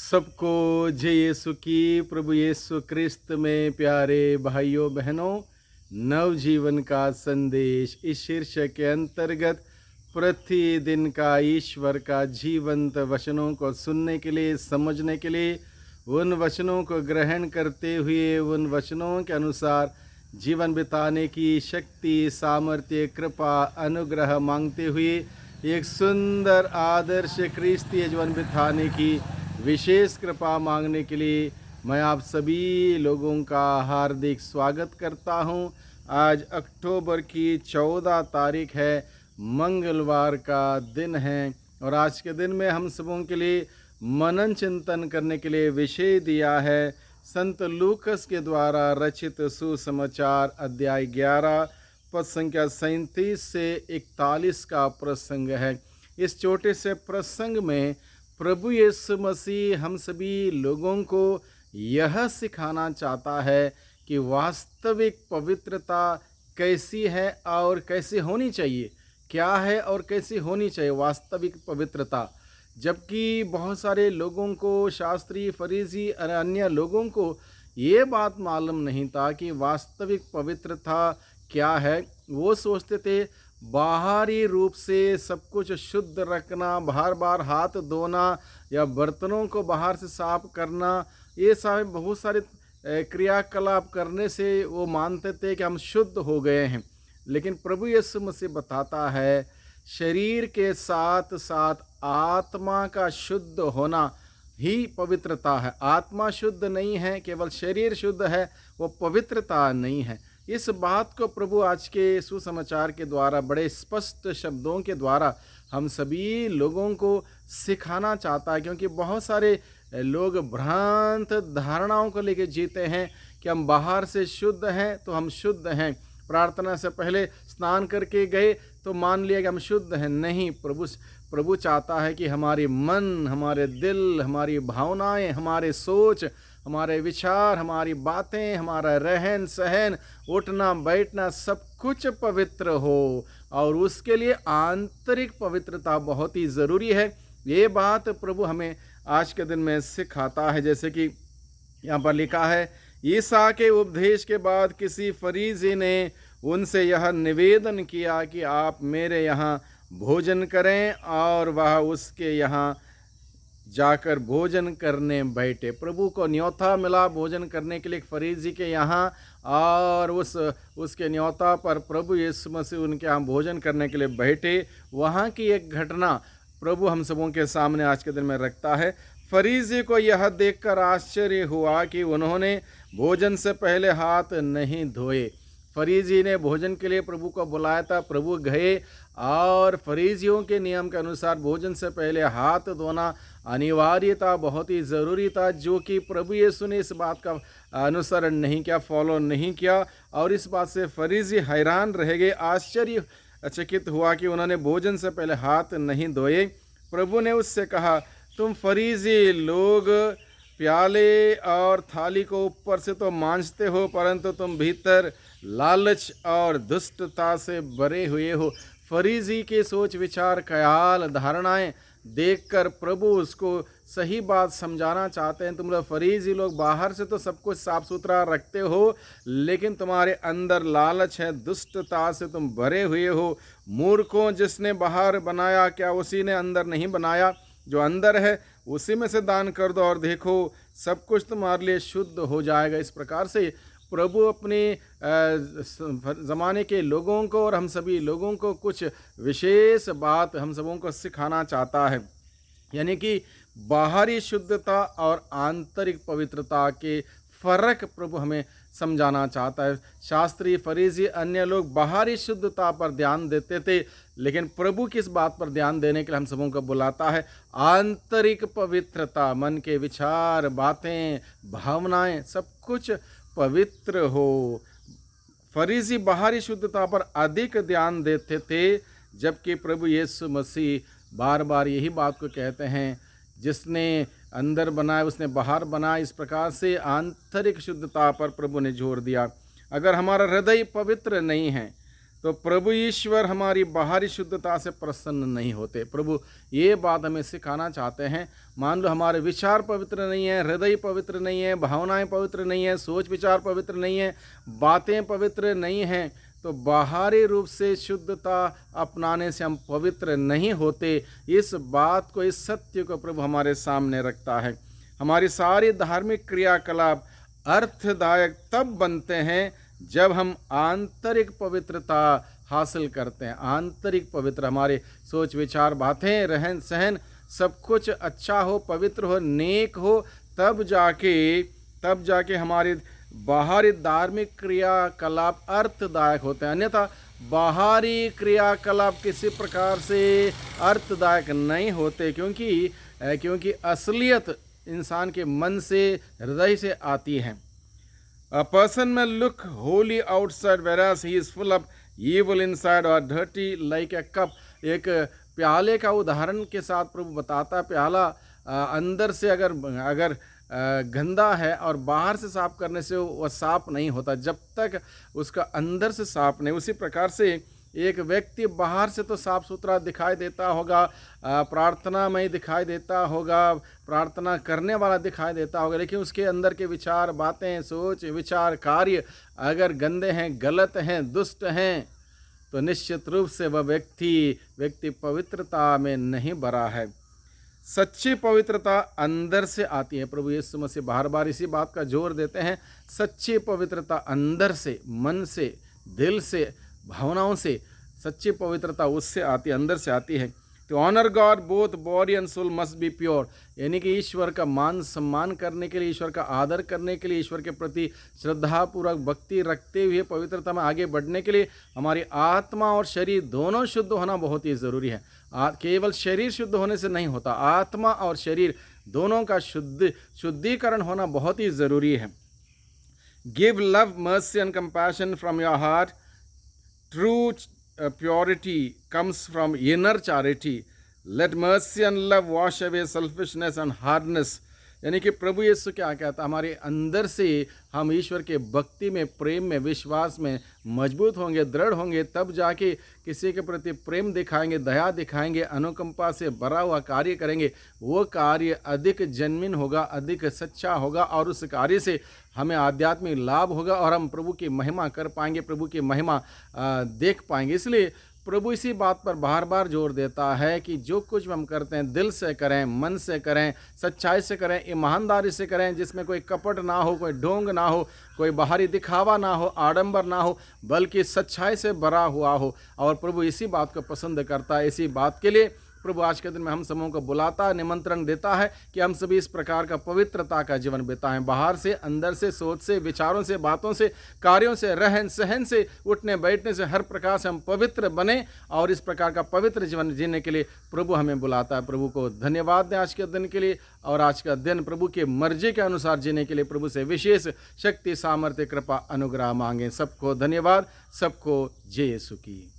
सबको जय यीशु की। प्रभु यीशु क्रिस्त में प्यारे भाइयों बहनों, नवजीवन का संदेश इस शीर्षक के अंतर्गत प्रतिदिन का ईश्वर का जीवंत वचनों को सुनने के लिए, समझने के लिए, उन वचनों को ग्रहण करते हुए उन वचनों के अनुसार जीवन बिताने की शक्ति, सामर्थ्य, कृपा, अनुग्रह मांगते हुए एक सुंदर आदर्श क्रिस्तीय जीवन बिताने की विशेष कृपा मांगने के लिए मैं आप सभी लोगों का हार्दिक स्वागत करता हूं। आज अक्टूबर की 14 तारीख है, मंगलवार का दिन है और आज के दिन में हम सबों के लिए मनन चिंतन करने के लिए विषय दिया है संत लूकस के द्वारा रचित सुसमाचार अध्याय 11 पद संख्या 37 से 41 का प्रसंग है। इस छोटे से प्रसंग में प्रभु यीशु मसीह हम सभी लोगों को यह सिखाना चाहता है कि वास्तविक पवित्रता कैसी है और कैसी होनी चाहिए, क्या है और कैसी होनी चाहिए वास्तविक पवित्रता। जबकि बहुत सारे लोगों को, शास्त्री, फरीसी और अन्य लोगों को ये बात मालूम नहीं था कि वास्तविक पवित्रता क्या है। वो सोचते थे बाहरी रूप से सब कुछ शुद्ध रखना, बार बार हाथ धोना या बर्तनों को बाहर से साफ करना, ये सारे बहुत सारे क्रियाकलाप करने से वो मानते थे कि हम शुद्ध हो गए हैं। लेकिन प्रभु यीशु मसीह बताता है शरीर के साथ साथ आत्मा का शुद्ध होना ही पवित्रता है। आत्मा शुद्ध नहीं है, केवल शरीर शुद्ध है, वो पवित्रता नहीं है। इस बात को प्रभु आज के सुसमाचार के द्वारा बड़े स्पष्ट शब्दों के द्वारा हम सभी लोगों को सिखाना चाहता है, क्योंकि बहुत सारे लोग भ्रांत धारणाओं को लेकर जीते हैं कि हम बाहर से शुद्ध हैं तो हम शुद्ध हैं, प्रार्थना से पहले स्नान करके गए तो मान लिया कि हम शुद्ध हैं। नहीं, प्रभु चाहता है कि हमारी मन, हमारे दिल, हमारी भावनाएं, हमारे सोच, हमारे विचार, हमारी बातें, हमारा रहन सहन, उठना बैठना सब कुछ पवित्र हो, और उसके लिए आंतरिक पवित्रता बहुत ही ज़रूरी है। ये बात प्रभु हमें आज के दिन में सिखाता है। जैसे कि यहाँ पर लिखा है, ईसा के उपदेश के बाद किसी फरीसी ने उनसे यह निवेदन किया कि आप मेरे यहाँ भोजन करें, और वह उसके यहाँ जाकर भोजन करने बैठे। प्रभु को न्योता मिला भोजन करने के लिए फरीसी के यहाँ, और उसके न्योता पर प्रभु यीशु मसीह उनके यहाँ भोजन करने के लिए बैठे। वहाँ की एक घटना प्रभु हम सबों के सामने आज के दिन में रखता है। फरीसी को यह देखकर आश्चर्य हुआ कि उन्होंने भोजन से पहले हाथ नहीं धोए। फरीसी ने भोजन के लिए प्रभु को बुलाया था, प्रभु गए, और फरीसियों के नियम के अनुसार भोजन से पहले हाथ धोना अनिवार्य था, बहुत ही ज़रूरी था, जो कि प्रभु यीशु ने इस बात का अनुसरण नहीं किया, फॉलो नहीं किया, और इस बात से फरीसी हैरान रह गए, आश्चर्यचकित हुआ कि उन्होंने भोजन से पहले हाथ नहीं धोए। प्रभु ने उससे कहा, तुम फरीसी लोग प्याले और थाली को ऊपर से तो मांजते हो, परंतु तुम भीतर लालच और दुष्टता से भरे हुए हो। फरीसी के सोच विचार, ख्याल, धारणाएं देखकर प्रभु उसको सही बात समझाना चाहते हैं। तुम लोग फरीसी लोग बाहर से तो सब कुछ साफ सुथरा रखते हो, लेकिन तुम्हारे अंदर लालच है, दुष्टता से तुम भरे हुए हो। मूर्खों, जिसने बाहर बनाया क्या उसी ने अंदर नहीं बनाया? जो अंदर है उसी में से दान कर दो, और देखो सब कुछ तुम्हारे लिए शुद्ध हो जाएगा। इस प्रकार से प्रभु अपने ज़माने के लोगों को और हम सभी लोगों को कुछ विशेष बात हम सबों को सिखाना चाहता है, यानी कि बाहरी शुद्धता और आंतरिक पवित्रता के फ़र्क प्रभु हमें समझाना चाहता है। शास्त्री, फरीसी, अन्य लोग बाहरी शुद्धता पर ध्यान देते थे, लेकिन प्रभु किस बात पर ध्यान देने के लिए हम सबों को बुलाता है? आंतरिक पवित्रता, मन के विचार, बातें, भावनाएं सब कुछ पवित्र हो। फरीसी बाहरी शुद्धता पर अधिक ध्यान देते थे, जबकि प्रभु यीशु मसीह बार बार यही बात को कहते हैं, जिसने अंदर बनाया उसने बाहर बनाया। इस प्रकार से आंतरिक शुद्धता पर प्रभु ने जोर दिया। अगर हमारा हृदय पवित्र नहीं है तो प्रभु ईश्वर हमारी बाहरी शुद्धता से प्रसन्न नहीं होते। प्रभु ये बात हमें सिखाना चाहते हैं। मान लो हमारे विचार पवित्र नहीं है, हृदय पवित्र नहीं है, भावनाएं पवित्र नहीं है, सोच विचार पवित्र नहीं है, बातें पवित्र नहीं हैं, तो बाहरी रूप से शुद्धता अपनाने से हम पवित्र नहीं होते। इस बात को, इस सत्य को प्रभु हमारे सामने रखता है। हमारी सारी धार्मिक क्रियाकलाप अर्थदायक तब बनते हैं जब हम आंतरिक पवित्रता हासिल करते हैं। आंतरिक पवित्र, हमारे सोच विचार बातें रहन सहन सब कुछ अच्छा हो, पवित्र हो, नेक हो, तब जाके हमारे बाहरी धार्मिक क्रियाकलाप अर्थदायक होते हैं। अन्यथा बाहरी क्रियाकलाप किसी प्रकार से अर्थदायक नहीं होते, क्योंकि असलियत इंसान के मन से, हृदय से आती है। A person may look holy outside whereas he is full of evil inside or dirty like a cup। एक प्याले का उदाहरण के साथ प्रभु बताता है। प्याला अंदर से अगर गंदा है और बाहर से साफ करने से वह साफ नहीं होता जब तक उसका अंदर से साफ नहीं। उसी प्रकार से एक व्यक्ति बाहर से तो साफ सुथरा दिखाई देता होगा, प्रार्थनामय दिखाई देता होगा, प्रार्थना करने वाला दिखाई देता होगा, लेकिन उसके अंदर के विचार, बातें, सोच विचार, कार्य अगर गंदे हैं, गलत हैं, दुष्ट हैं, तो निश्चित रूप से वह व्यक्ति पवित्रता में नहीं भरा है। सच्ची पवित्रता अंदर से आती है। प्रभु यीशु मसीह बार बार इसी बात का जोर देते हैं। सच्ची पवित्रता अंदर से, मन से, दिल से, भावनाओं से, सच्ची पवित्रता उससे आती है, अंदर से आती है। तो honour God both body and soul must be pure, यानी कि ईश्वर का मान सम्मान करने के लिए, ईश्वर का आदर करने के लिए, ईश्वर के प्रति श्रद्धापूर्वक भक्ति रखते हुए पवित्रता में आगे बढ़ने के लिए हमारी आत्मा और शरीर दोनों शुद्ध होना बहुत ही ज़रूरी है। केवल शरीर शुद्ध होने से नहीं होता, आत्मा और शरीर दोनों का शुद्धिकरण होना बहुत ही ज़रूरी है। Give love, mercy and compassion from your heart. True purity comes from inner charity. Let mercy and love wash away selfishness and hardness। यानी कि प्रभु यीशु क्या कहता है, हमारे अंदर से हम ईश्वर के भक्ति में, प्रेम में, विश्वास में मजबूत होंगे, दृढ़ होंगे, तब जाके किसी के प्रति प्रेम दिखाएंगे, दया दिखाएंगे, अनुकंपा से भरा हुआ कार्य करेंगे। वो कार्य अधिक जेन्युइन होगा, अधिक सच्चा होगा और उस कार्य से हमें आध्यात्मिक लाभ होगा और हम प्रभु की महिमा कर पाएंगे, प्रभु की महिमा देख पाएंगे। इसलिए प्रभु इसी बात पर बार बार जोर देता है कि जो कुछ हम करते हैं दिल से करें, मन से करें, सच्चाई से करें, ईमानदारी से करें, जिसमें कोई कपट ना हो, कोई ढोंग ना हो, कोई बाहरी दिखावा ना हो, आडंबर ना हो, बल्कि सच्चाई से भरा हुआ हो। और प्रभु इसी बात को पसंद करता है। इसी बात के लिए प्रभु आज के दिन में हम समूह को बुलाता है, निमंत्रण देता है कि हम सभी इस प्रकार का पवित्रता का जीवन बिताएं। बाहर से, अंदर से, सोच से, विचारों से, बातों से, कार्यों से, रहन सहन से, उठने बैठने से, हर प्रकार से हम पवित्र बने और इस प्रकार का पवित्र जीवन जीने के लिए प्रभु हमें बुलाता है। प्रभु को धन्यवाद दें आज के दिन के लिए और आज का दिन प्रभु की मर्जी के अनुसार जीने के लिए प्रभु से विशेष शक्ति, सामर्थ्य, कृपा, अनुग्रह मांगें। सबको धन्यवाद, सबको जय यीशु की।